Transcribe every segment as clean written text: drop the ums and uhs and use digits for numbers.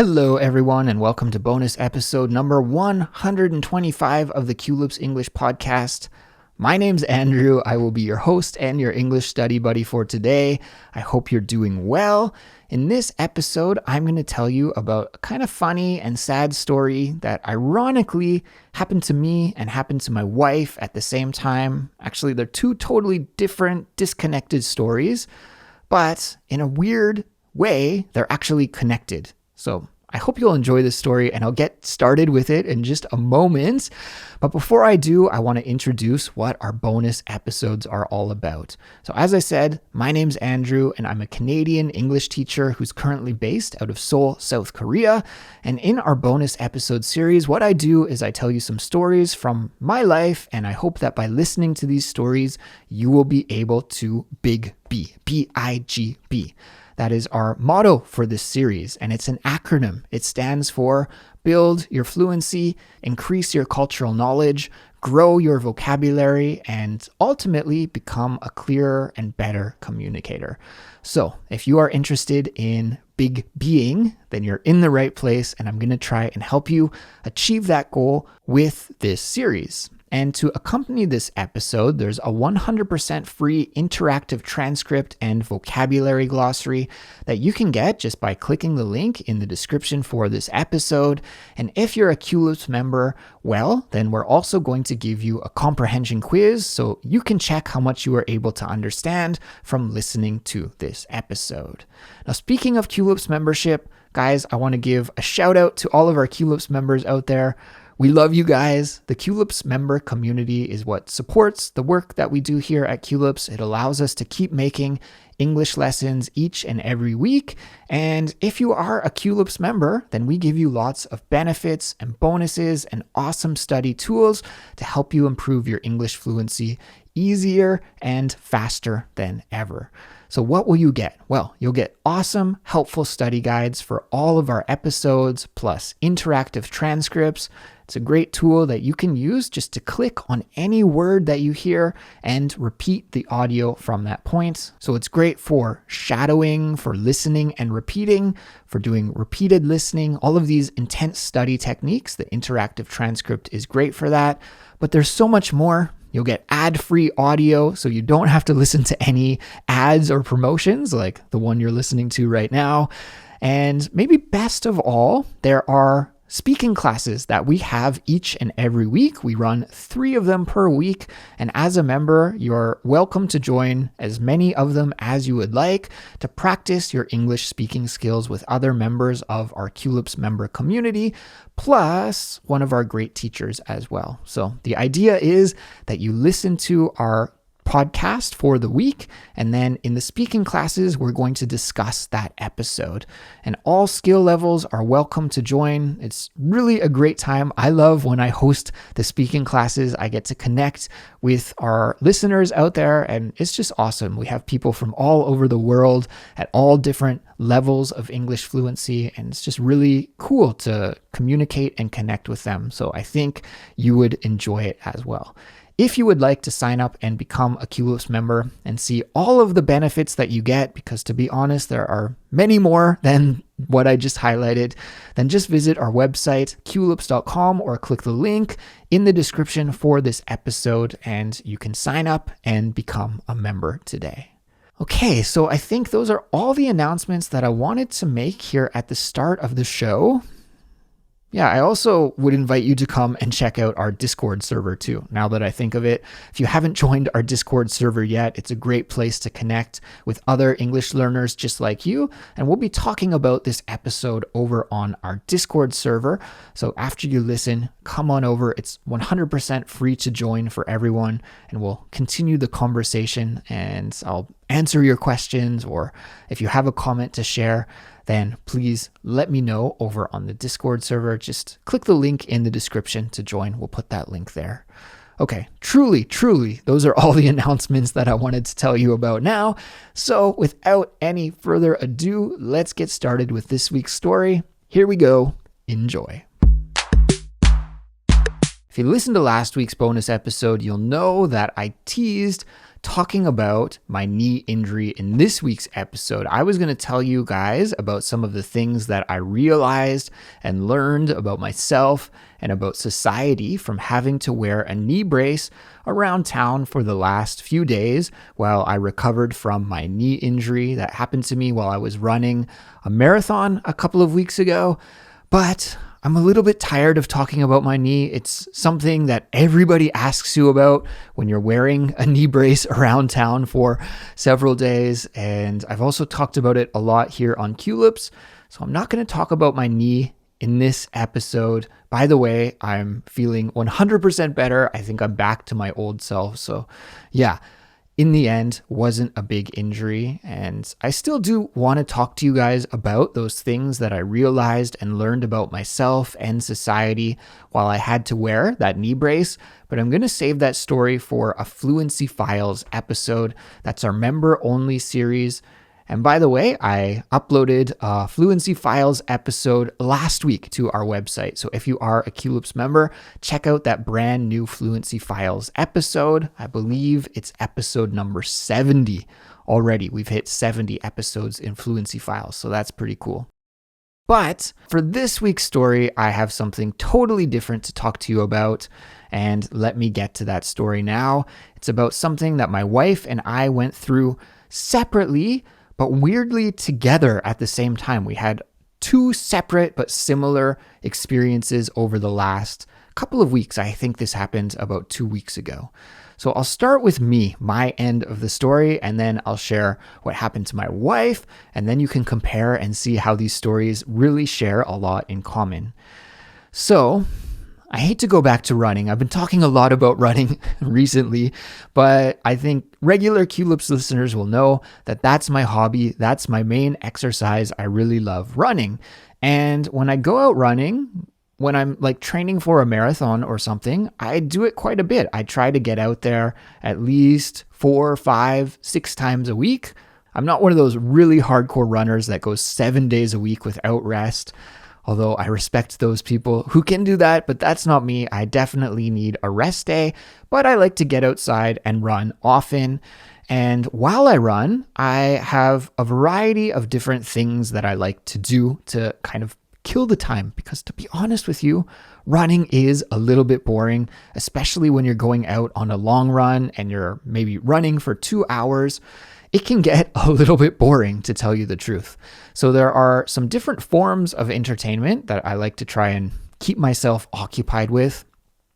Hello, everyone, and welcome to bonus episode number 125 of the Culips English podcast. My name's Andrew. I will be your host and your English study buddy for today. I hope you're doing well. In this episode, I'm going to tell you about a kind of funny and sad story that ironically happened to me and happened to my wife at the same time. Actually, they're two totally different, disconnected stories, but in a weird way, they're actually connected. So I hope you'll enjoy this story, and I'll get started with it in just a moment. But before I do, I want to introduce what our bonus episodes are all about. So as I said, my name's Andrew, and I'm a Canadian English teacher who's currently based out of Seoul, South Korea. And in our bonus episode series, what I do is I tell you some stories from my life, and I hope that by listening to these stories, you will be able to Big B, B-I-G-B. That is our motto for this series, and it's an acronym. It stands for Build Your Fluency, Increase Your Cultural Knowledge, Grow Your Vocabulary, and ultimately become a clearer and better communicator. So if you are interested in big being, then you're in the right place, and I'm going to try and help you achieve that goal with this series. And to accompany this episode, there's a 100% free interactive transcript and vocabulary glossary that you can get just by clicking the link in the description for this episode. And if you're a Culips member, well, then we're also going to give you a comprehension quiz so you can check how much you are able to understand from listening to this episode. Now, speaking of Culips membership, guys, I want to give a shout out to all of our Culips members out there. We love you guys. The Culips member community is what supports the work that we do here at Culips. It allows us to keep making English lessons each and every week. And if you are a Culips member, then we give you lots of benefits and bonuses and awesome study tools to help you improve your English fluency easier and faster than ever. So what will you get? Well, you'll get awesome, helpful study guides for all of our episodes, plus interactive transcripts. It's a great tool that you can use just to click on any word that you hear and repeat the audio from that point. So it's great for shadowing, for listening and repeating, for doing repeated listening, all of these intense study techniques. The interactive transcript is great for that, but there's so much more. You'll get ad-free audio, so you don't have to listen to any ads or promotions like the one you're listening to right now. And maybe best of all, there are speaking classes that we have each and every week. We run 3 of them per week. And as a member, you're welcome to join as many of them as you would like to practice your English speaking skills with other members of our Culips member community, plus one of our great teachers as well. So the idea is that you listen to our podcast for the week, and then in the speaking classes, we're going to discuss that episode. And all skill levels are welcome to join. It's really a great time. I love when I host the speaking classes. I get to connect with our listeners out there, and it's just awesome. We have people from all over the world at all different levels of English fluency, and it's just really cool to communicate and connect with them. So I think you would enjoy it as well. If you would like to sign up and become a Culips member and see all of the benefits that you get, because to be honest, there are many more than what I just highlighted, then just visit our website, culips.com, or click the link in the description for this episode, and you can sign up and become a member today. Okay, so I think those are all the announcements that I wanted to make here at the start of the show. Yeah, I also would invite you to come and check out our Discord server too, now that I think of it. If you haven't joined our Discord server yet, it's a great place to connect with other English learners just like you. And we'll be talking about this episode over on our Discord server. So after you listen, come on over. It's 100% free to join for everyone. And we'll continue the conversation, and I'll answer your questions, or if you have a comment to share, then please let me know over on the Discord server. Just click the link in the description to join. We'll put that link there. Okay, truly, those are all the announcements that I wanted to tell you about now. So without any further ado, let's get started with this week's story. Here we go. Enjoy. If you listened to last week's bonus episode, you'll know that I teased talking about my knee injury in this week's episode. I was going to tell you guys about some of the things that I realized and learned about myself and about society from having to wear a knee brace around town for the last few days while I recovered from my knee injury that happened to me while I was running a marathon a couple of weeks ago. But I'm a little bit tired of talking about my knee. It's something that everybody asks you about when you're wearing a knee brace around town for several days. And I've also talked about it a lot here on Culips. So I'm not going to talk about my knee in this episode. By the way, I'm feeling 100% better. I think I'm back to my old self. So yeah, in the end, wasn't a big injury. And I still do want to talk to you guys about those things that I realized and learned about myself and society while I had to wear that knee brace. But I'm going to save that story for a Fluency Files episode. That's our member-only series. And by the way, I uploaded a Fluency Files episode last week to our website. So if you are a Culips member, check out that brand new Fluency Files episode. I believe it's episode number 70 already. We've hit 70 episodes in Fluency Files, so that's pretty cool. But for this week's story, I have something totally different to talk to you about. And let me get to that story now. It's about something that my wife and I went through separately, but weirdly together at the same time. We had two separate but similar experiences over the last couple of weeks. I think this happened about 2 weeks ago. So I'll start with me, my end of the story, and then I'll share what happened to my wife, and then you can compare and see how these stories really share a lot in common. So I hate to go back to running. I've been talking a lot about running recently, but I think regular Culips listeners will know that that's my hobby. That's my main exercise. I really love running. And when I go out running, when I'm like training for a marathon or something, I do it quite a bit. I try to get out there at least 4, 5, 6 times a week. I'm not one of those really hardcore runners that goes 7 days a week without rest. Although I respect those people who can do that, but that's not me. I definitely need a rest day, but I like to get outside and run often. And while I run, I have a variety of different things that I like to do to kind of kill the time. Because to be honest with you, running is a little bit boring, especially when you're going out on a long run and you're maybe running for 2 hours. It can get a little bit boring, to tell you the truth. So there are some different forms of entertainment that I like to try and keep myself occupied with.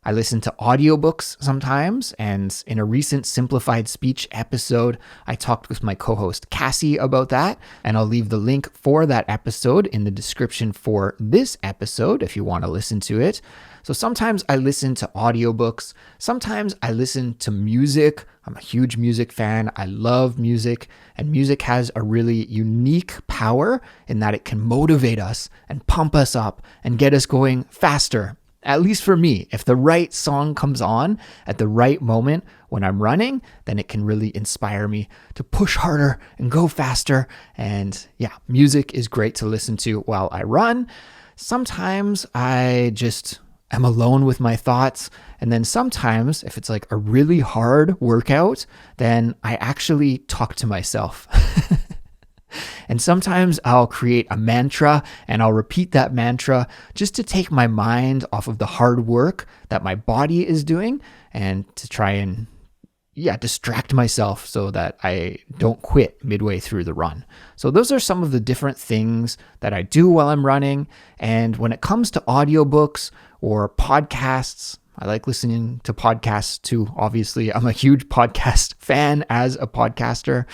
I listen to audiobooks sometimes, and in a recent Simplified Speech episode, I talked with my co-host Cassie about that, and I'll leave the link for that episode in the description for this episode if you want to listen to it. So sometimes I listen to audiobooks, sometimes I listen to music. I'm a huge music fan. I love music, and music has a really unique power in that it can motivate us and pump us up and get us going faster. At least for me, if the right song comes on at the right moment when I'm running, then it can really inspire me to push harder and go faster. And yeah, music is great to listen to while I run. Sometimes I just am alone with my thoughts. And then sometimes if it's like a really hard workout, then I actually talk to myself. And sometimes I'll create a mantra and I'll repeat that mantra just to take my mind off of the hard work that my body is doing and to try and distract myself so that I don't quit midway through the run. So those are some of the different things that I do while I'm running. And when it comes to audiobooks or podcasts, I like listening to podcasts too. Obviously, I'm a huge podcast fan as a podcaster.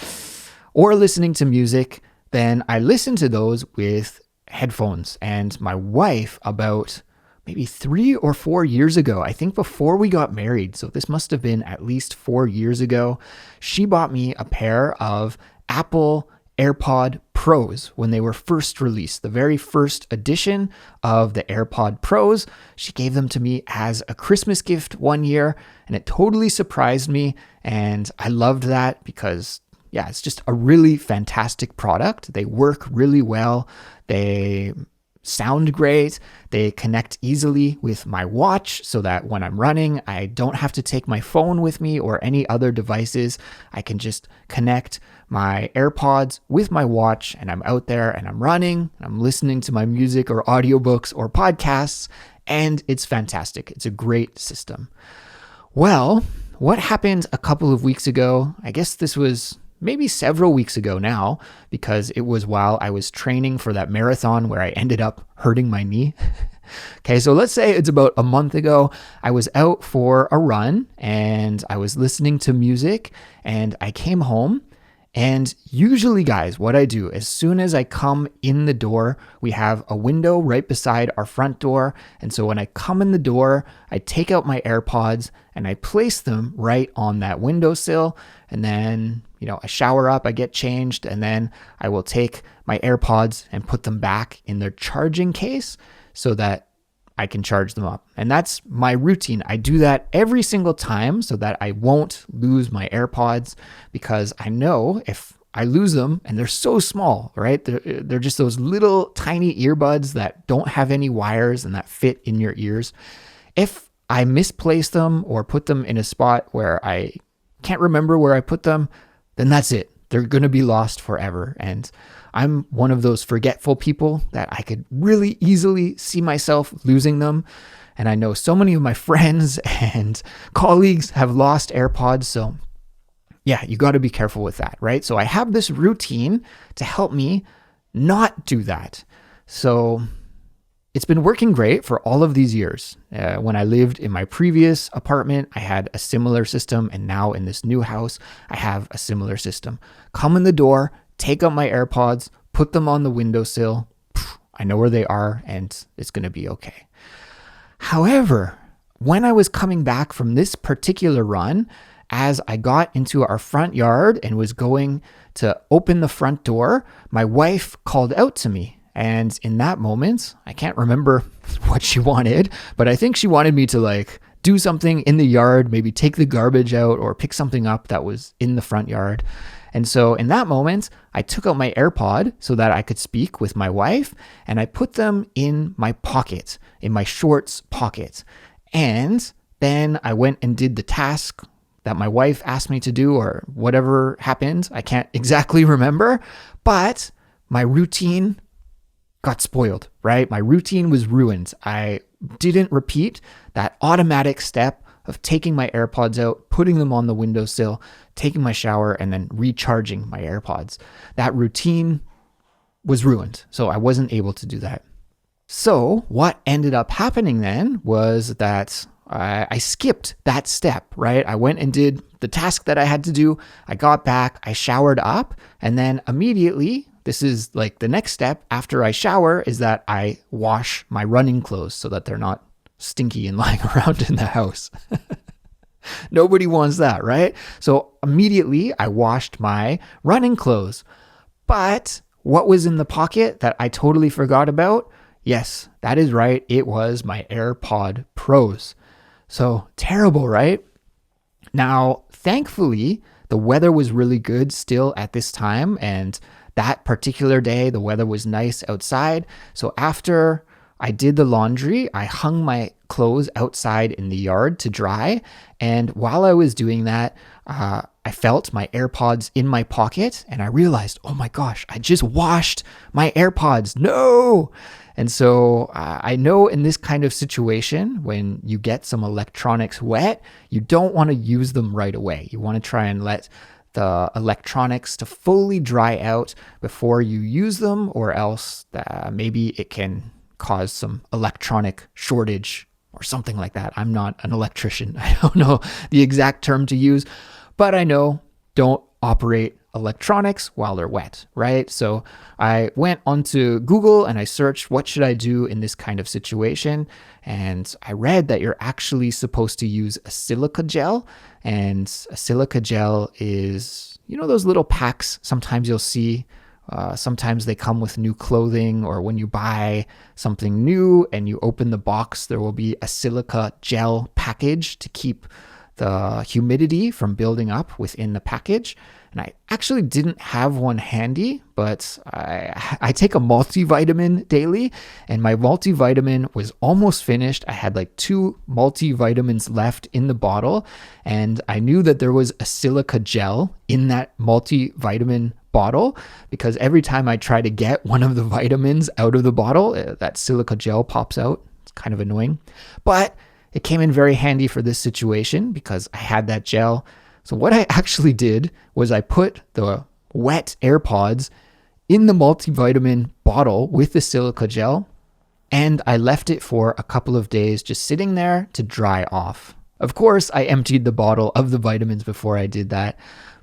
Or listening to music, then I listen to those with headphones. And my wife, about maybe 3 or 4 years ago, I think before we got married, so this must have been at least 4 years ago, she bought me a pair of Apple AirPod Pros when they were first released. The very first edition of the AirPod Pros, she gave them to me as a Christmas gift one year, and it totally surprised me. And I loved that because it's just a really fantastic product. They work really well. They sound great. They connect easily with my watch so that when I'm running, I don't have to take my phone with me or any other devices. I can just connect my AirPods with my watch and I'm out there and I'm running, I'm listening to my music or audiobooks or podcasts, and it's fantastic. It's a great system. Well, what happened a couple of weeks ago? I guess this was maybe several weeks ago now, because it was while I was training for that marathon where I ended up hurting my knee. Okay, so let's say it's about a month ago. I was out for a run and I was listening to music and I came home. And usually, guys, what I do, as soon as I come in the door, we have a window right beside our front door. And so when I come in the door, I take out my AirPods and I place them right on that windowsill. And then, I shower up, I get changed, and then I will take my AirPods and put them back in their charging case so that I can charge them up. And that's my routine. I do that every single time so that I won't lose my AirPods, because I know if I lose them, and they're so small, right? They're just those little tiny earbuds that don't have any wires and that fit in your ears. If I misplace them or put them in a spot where I can't remember where I put them, then that's it. They're going to be lost forever. And I'm one of those forgetful people that I could really easily see myself losing them. And I know so many of my friends and colleagues have lost AirPods. So yeah, you got to be careful with that, right? So I have this routine to help me not do that. So it's been working great for all of these years. When I lived in my previous apartment, I had a similar system. And now in this new house, I have a similar system. Come in the door, take out my AirPods, put them on the windowsill. I know where they are and it's going to be okay. However, when I was coming back from this particular run, as I got into our front yard and was going to open the front door, my wife called out to me. And in that moment, I can't remember what she wanted, but I think she wanted me to do something in the yard, maybe take the garbage out or pick something up that was in the front yard. And so in that moment, I took out my AirPod so that I could speak with my wife, and I put them in my pocket, in my shorts pocket. And then I went and did the task that my wife asked me to do, or whatever happened. I can't exactly remember, but my routine got spoiled, right? My routine was ruined. I didn't repeat that automatic step of taking my AirPods out, putting them on the windowsill, taking my shower, and then recharging my AirPods. That routine was ruined. So I wasn't able to do that. So what ended up happening then was that I skipped that step, right? I went and did the task that I had to do. I got back, I showered up, and then immediately, this is the next step after I shower, is that I wash my running clothes so that they're not stinky and lying around in the house. Nobody wants that, right? So immediately I washed my running clothes. But what was in the pocket that I totally forgot about? Yes, that is right. It was my AirPod Pros. So terrible, right? Now, thankfully, the weather was really good still at this time, and that particular day, the weather was nice outside. So after I did the laundry, I hung my clothes outside in the yard to dry. And while I was doing that, I felt my AirPods in my pocket and I realized, oh my gosh, I just washed my AirPods. No! And so I know in this kind of situation, when you get some electronics wet, you don't want to use them right away. You want to try and let the electronics to fully dry out before you use them, or else maybe it can cause some electronic shortage or something like that. I'm not an electrician. I don't know the exact term to use, but I know don't operate electronics while they're wet, right? So I went onto Google and I searched what should I do in this kind of situation. And I read that you're actually supposed to use a silica gel. And a silica gel is, those little packs sometimes you'll see. Sometimes they come with new clothing, or when you buy something new and you open the box, there will be a silica gel package to keep the humidity from building up within the package. And I actually didn't have one handy, but I take a multivitamin daily, and my multivitamin was almost finished. I had like 2 multivitamins left in the bottle, and I knew that there was a silica gel in that multivitamin bottle, because every time I try to get one of the vitamins out of the bottle, that silica gel pops out. It's kind of annoying, but it came in very handy for this situation because I had that gel. So what I actually did was I put the wet AirPods in the multivitamin bottle with the silica gel, and I left it for a couple of days just sitting there to dry off. Of course, I emptied the bottle of the vitamins before I did that,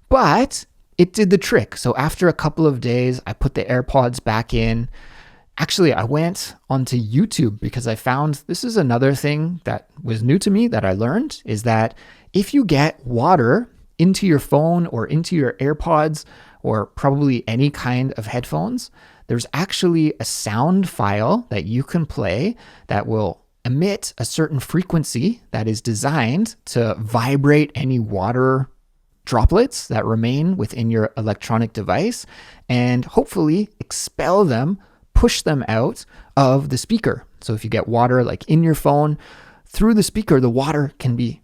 but it did the trick. So after a couple of days, I put the AirPods back in. Actually, I went onto YouTube because I found this is another thing that was new to me that I learned, is that if you get water into your phone or into your AirPods or probably any kind of headphones, there's actually a sound file that you can play that will emit a certain frequency that is designed to vibrate any water droplets that remain within your electronic device and hopefully expel them, push them out of the speaker. So if you get water like in your phone, through the speaker, the water can be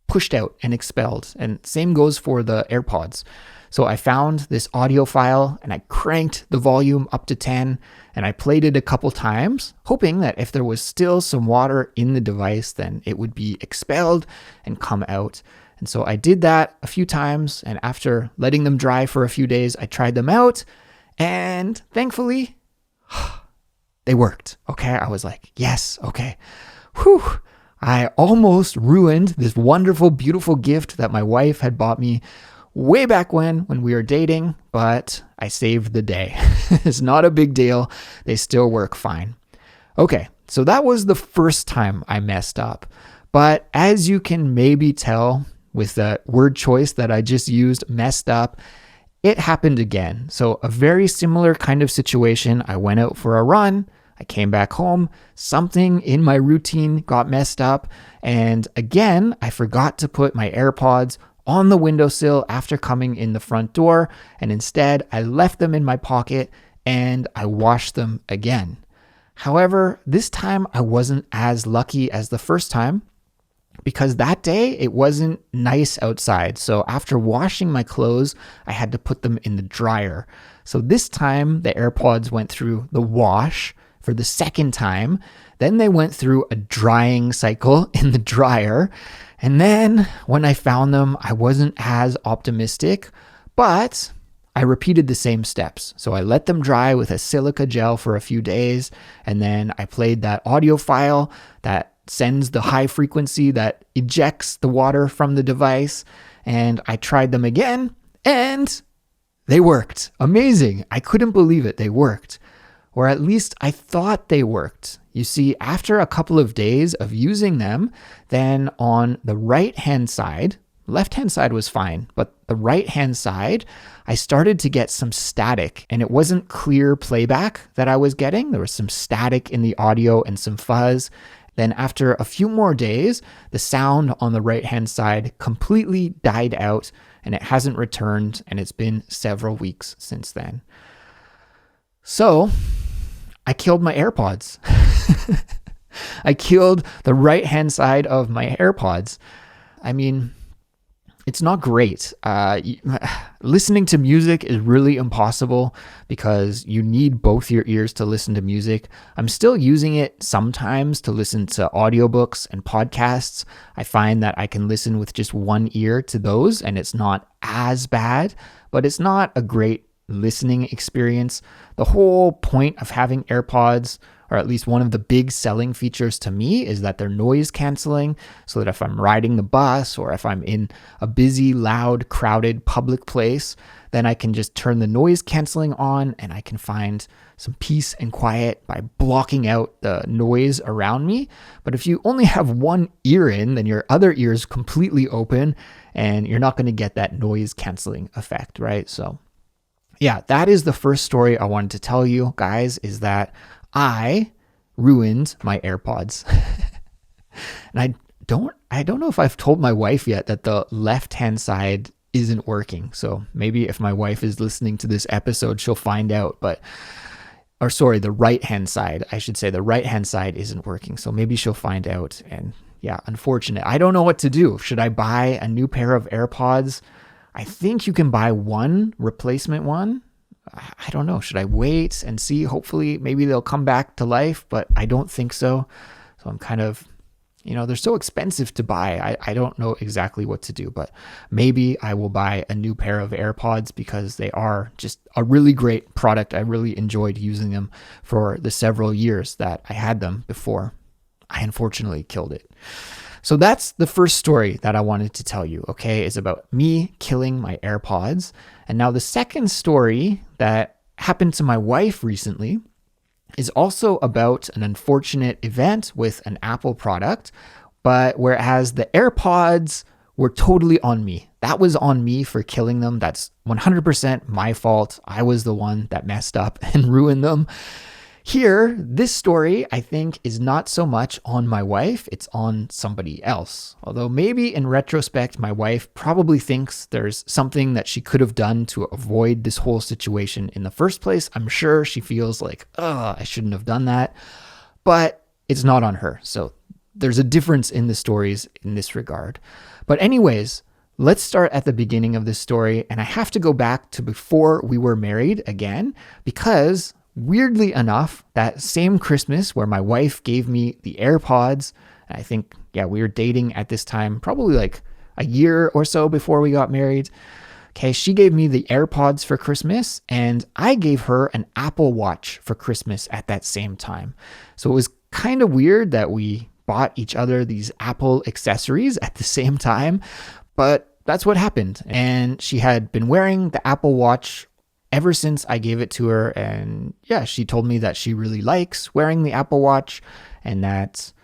pushed out and expelled. And same goes for the AirPods. So I found this audio file and I cranked the volume up to 10 and I played it a couple times, hoping that if there was still some water in the device, then it would be expelled and come out. And so I did that a few times, and after letting them dry for a few days, I tried them out, and thankfully, they worked. Okay, I was like, yes, okay. Whew. I almost ruined this wonderful, beautiful gift that my wife had bought me way back when we were dating, but I saved the day. It's not a big deal. They still work fine. Okay, so that was the first time I messed up. But as you can maybe tell with that word choice that I just used, messed up, it happened again. So a very similar kind of situation. I went out for a run. I came back home. Something in my routine got messed up. And again, I forgot to put my AirPods on the windowsill after coming in the front door. And instead, I left them in my pocket and I washed them again. However, this time I wasn't as lucky as the first time, because that day it wasn't nice outside. So after washing my clothes, I had to put them in the dryer. So this time the AirPods went through the wash for the second time. Then they went through a drying cycle in the dryer. And then when I found them, I wasn't as optimistic, but I repeated the same steps. So I let them dry with a silica gel for a few days. And then I played that audio file that sends the high frequency that ejects the water from the device. And I tried them again and they worked. Amazing. I couldn't believe it. They worked. Or at least I thought they worked. You see, after a couple of days of using them, then on the right-hand side, left-hand side was fine, but the right-hand side, I started to get some static, and it wasn't clear playback that I was getting. There was some static in the audio and some fuzz. Then after a few more days, the sound on the right-hand side completely died out, and it hasn't returned, and it's been several weeks since then. So I killed my AirPods. I killed the right-hand side of my AirPods. I mean, it's not great. Listening to music is really impossible because you need both your ears to listen to music. I'm still using it sometimes to listen to audiobooks and podcasts. I find that I can listen with just one ear to those and it's not as bad, but it's not a great listening experience. The whole point of having AirPods, or at least one of the big selling features to me, is that they're noise canceling, so that if I'm riding the bus or if I'm in a busy, loud, crowded public place, then I can just turn the noise canceling on and I can find some peace and quiet by blocking out the noise around me. But if you only have one ear in, then your other ear is completely open and you're not going to get that noise canceling effect, right? So yeah, that is the first story I wanted to tell you guys, is that I ruined my AirPods. And I don't know if I've told my wife yet that the left-hand side isn't working. So maybe if my wife is listening to this episode, she'll find out. Or sorry, the right-hand side. I should say the right-hand side isn't working. So maybe she'll find out. And yeah, unfortunate. I don't know what to do. Should I buy a new pair of AirPods? I think you can buy one replacement one. I don't know. Should I wait and see? Hopefully, maybe they'll come back to life, but I don't think so. So I'm kind of, they're so expensive to buy. I don't know exactly what to do, but maybe I will buy a new pair of AirPods because they are just a really great product. I really enjoyed using them for the several years that I had them before I unfortunately killed it. So that's the first story that I wanted to tell you, okay? It's about me killing my AirPods. And now the second story that happened to my wife recently is also about an unfortunate event with an Apple product, but whereas the AirPods were totally on me. That was on me for killing them. That's 100% my fault. I was the one that messed up and ruined them. Here, this story, I think, is not so much on my wife, it's on somebody else. Although maybe in retrospect, my wife probably thinks there's something that she could have done to avoid this whole situation in the first place. I'm sure she feels like, I shouldn't have done that, but it's not on her. So there's a difference in the stories in this regard. But anyways, let's start at the beginning of this story. And I have to go back to before we were married again, because weirdly enough, that same Christmas where my wife gave me the AirPods, I think, we were dating at this time, probably like a year or so before we got married. Okay, she gave me the AirPods for Christmas, and I gave her an Apple Watch for Christmas at that same time. So it was kind of weird that we bought each other these Apple accessories at the same time, but that's what happened. And she had been wearing the Apple Watch ever since I gave it to her. And she told me that she really likes wearing the Apple Watch, and that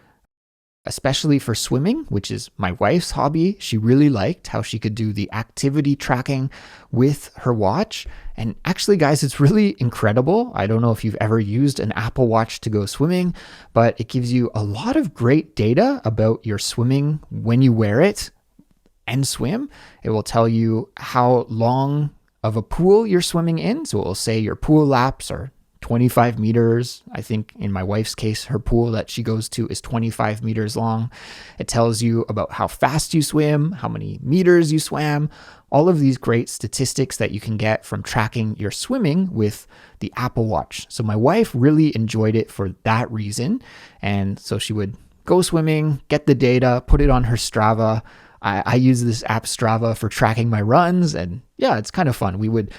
especially for swimming, which is my wife's hobby, she really liked how she could do the activity tracking with her watch. And actually, guys, it's really incredible. I don't know if you've ever used an Apple Watch to go swimming, but it gives you a lot of great data about your swimming when you wear it and swim. It will tell you how long of a pool you're swimming in. So it will say your pool laps are 25 meters. I think in my wife's case, her pool that she goes to is 25 meters long. It tells you about how fast you swim, how many meters you swam, all of these great statistics that you can get from tracking your swimming with the Apple Watch. So my wife really enjoyed it for that reason. And so she would go swimming, get the data, put it on her Strava. I use this app Strava for tracking my runs, and it's kind of fun. We would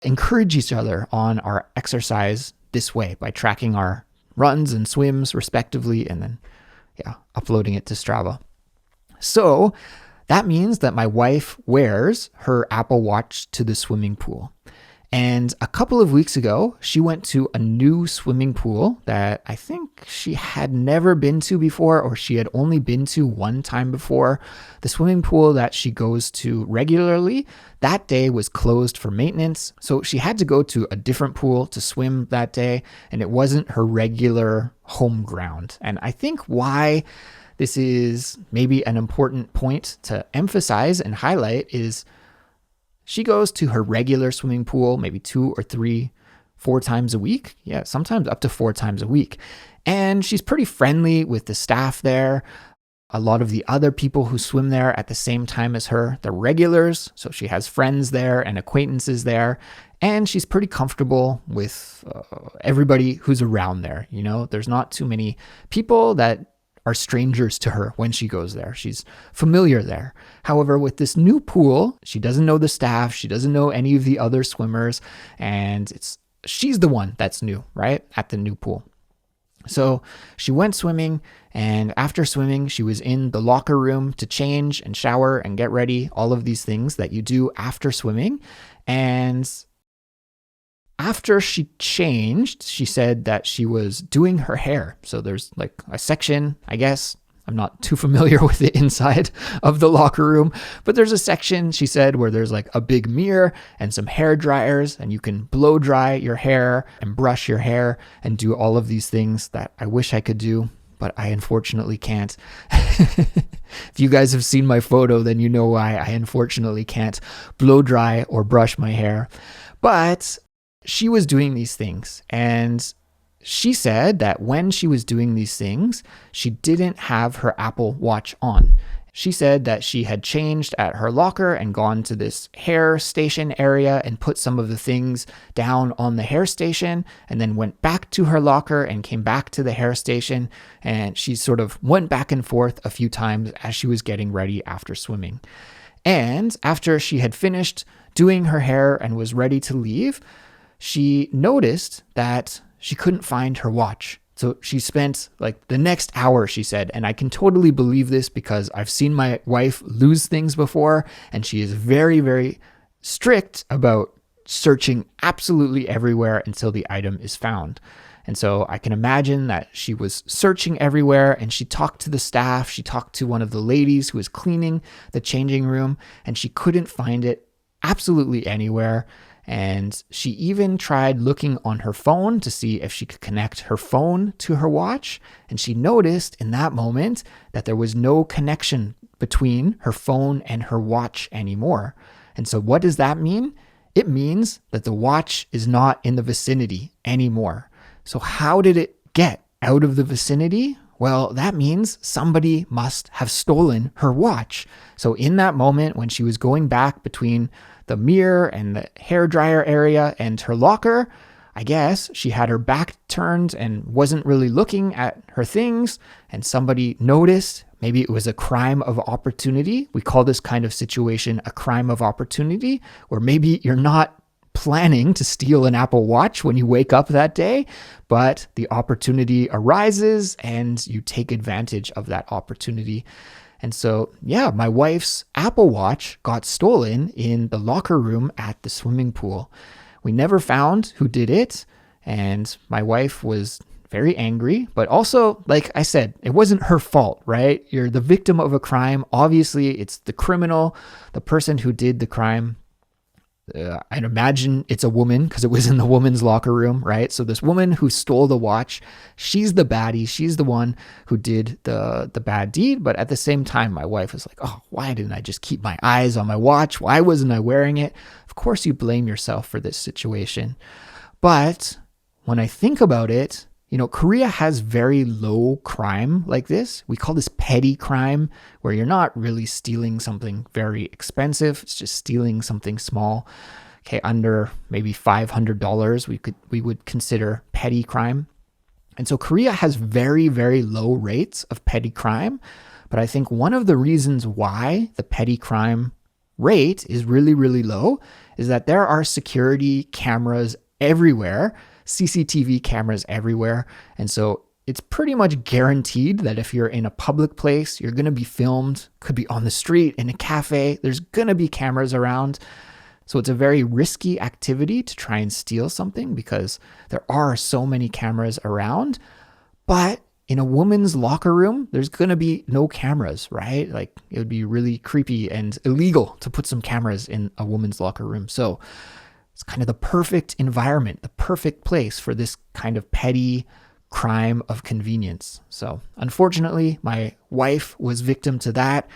encourage each other on our exercise this way by tracking our runs and swims respectively, and then uploading it to Strava. So that means that my wife wears her Apple Watch to the swimming pool. And a couple of weeks ago, she went to a new swimming pool that I think she had never been to before, or she had only been to one time before. The swimming pool that she goes to regularly, that day was closed for maintenance. So she had to go to a different pool to swim that day, and it wasn't her regular home ground. And I think why this is maybe an important point to emphasize and highlight is she goes to her regular swimming pool maybe 2 or 3, 4 times a week. Sometimes up to 4 times a week. And she's pretty friendly with the staff there. A lot of the other people who swim there at the same time as her, they're regulars. So she has friends there and acquaintances there. And she's pretty comfortable with everybody who's around there. There's not too many people that are strangers to her when she goes there. She's familiar there. However, with this new pool, she doesn't know the staff. She doesn't know any of the other swimmers. And she's the one that's new, right? At the new pool. So she went swimming, and after swimming, she was in the locker room to change and shower and get ready, all of these things that you do after swimming. And after she changed, she said that she was doing her hair. So there's like a section, I guess. I'm not too familiar with the inside of the locker room, but there's a section, she said, where there's like a big mirror and some hair dryers, and you can blow dry your hair and brush your hair and do all of these things that I wish I could do, but I unfortunately can't. If you guys have seen my photo, then you know why I unfortunately can't blow dry or brush my hair. But she was doing these things, and she said that when she was doing these things, she didn't have her Apple Watch on. She said that she had changed at her locker and gone to this hair station area and put some of the things down on the hair station, and then went back to her locker and came back to the hair station. And she sort of went back and forth a few times as she was getting ready after swimming. And after she had finished doing her hair and was ready to leave, she noticed that she couldn't find her watch. So she spent like the next hour, she said, and I can totally believe this because I've seen my wife lose things before, and she is very, very strict about searching absolutely everywhere until the item is found. And so I can imagine that she was searching everywhere, and she talked to the staff. She talked to one of the ladies who was cleaning the changing room, and she couldn't find it absolutely anywhere. And she even tried looking on her phone to see if she could connect her phone to her watch. And she noticed in that moment that there was no connection between her phone and her watch anymore. And so what does that mean? It means that the watch is not in the vicinity anymore. So how did it get out of the vicinity? Well, that means somebody must have stolen her watch. So in that moment, when she was going back between the mirror and the hairdryer area and her locker, I guess she had her back turned and wasn't really looking at her things, and somebody noticed. Maybe it was a crime of opportunity. We call this kind of situation a crime of opportunity, where maybe you're not planning to steal an Apple Watch when you wake up that day, but the opportunity arises and you take advantage of that opportunity. And so, yeah, my wife's Apple Watch got stolen in the locker room at the swimming pool. We never found who did it, and my wife was very angry, but also, like I said, it wasn't her fault, right? You're the victim of a crime. Obviously, it's the criminal, the person who did the crime. I'd imagine it's a woman because it was in the woman's locker room, right? So this woman who stole the watch, she's the baddie. She's the one who did the bad deed. But at the same time, my wife was like, oh, why didn't I just keep my eyes on my watch? Why wasn't I wearing it? Of course, you blame yourself for this situation. But when I think about it, Korea has very low crime like this. We call this petty crime, where you're not really stealing something very expensive. It's just stealing something small. Okay, under maybe $500, we would consider petty crime. And so Korea has very, very low rates of petty crime. But I think one of the reasons why the petty crime rate is really, really low is that there are security cameras everywhere, CCTV cameras everywhere. And so it's pretty much guaranteed that if you're in a public place, you're going to be filmed. Could be on the street, in a cafe. There's going to be cameras around. So it's a very risky activity to try and steal something because there are so many cameras around. But in a woman's locker room, there's going to be no cameras, right? Like, it would be really creepy and illegal to put some cameras in a woman's locker room. So it's kind of the perfect environment, the perfect place for this kind of petty crime of convenience. So unfortunately, my wife was victim to that.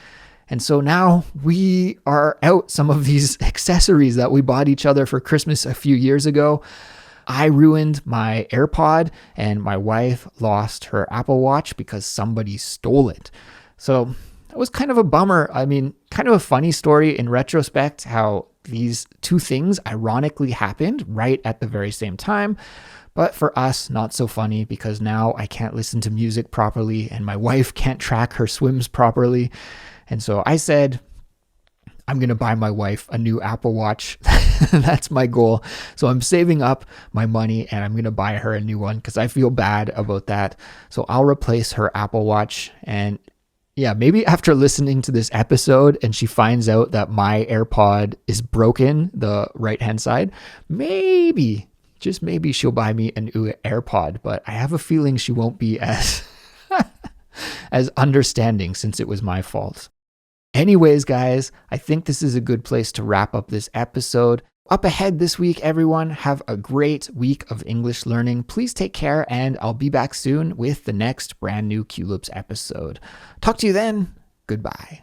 And so now we are out some of these accessories that we bought each other for Christmas a few years ago. I ruined my AirPod, and my wife lost her Apple Watch because somebody stole it. So that was kind of a bummer. I mean, kind of a funny story in retrospect, how these two things ironically happened right at the very same time. But for us, not so funny, because now I can't listen to music properly and my wife can't track her swims properly. And so I said, I'm going to buy my wife a new Apple Watch. That's my goal. So I'm saving up my money and I'm going to buy her a new one because I feel bad about that. So I'll replace her Apple Watch. And yeah, maybe after listening to this episode and she finds out that my AirPod is broken, the right-hand side, maybe, just maybe she'll buy me a new AirPod. But I have a feeling she won't be as as understanding since it was my fault. Anyways, guys, I think this is a good place to wrap up this episode. Up ahead this week, everyone, have a great week of English learning. Please take care, and I'll be back soon with the next brand new Culips episode. Talk to you then. Goodbye.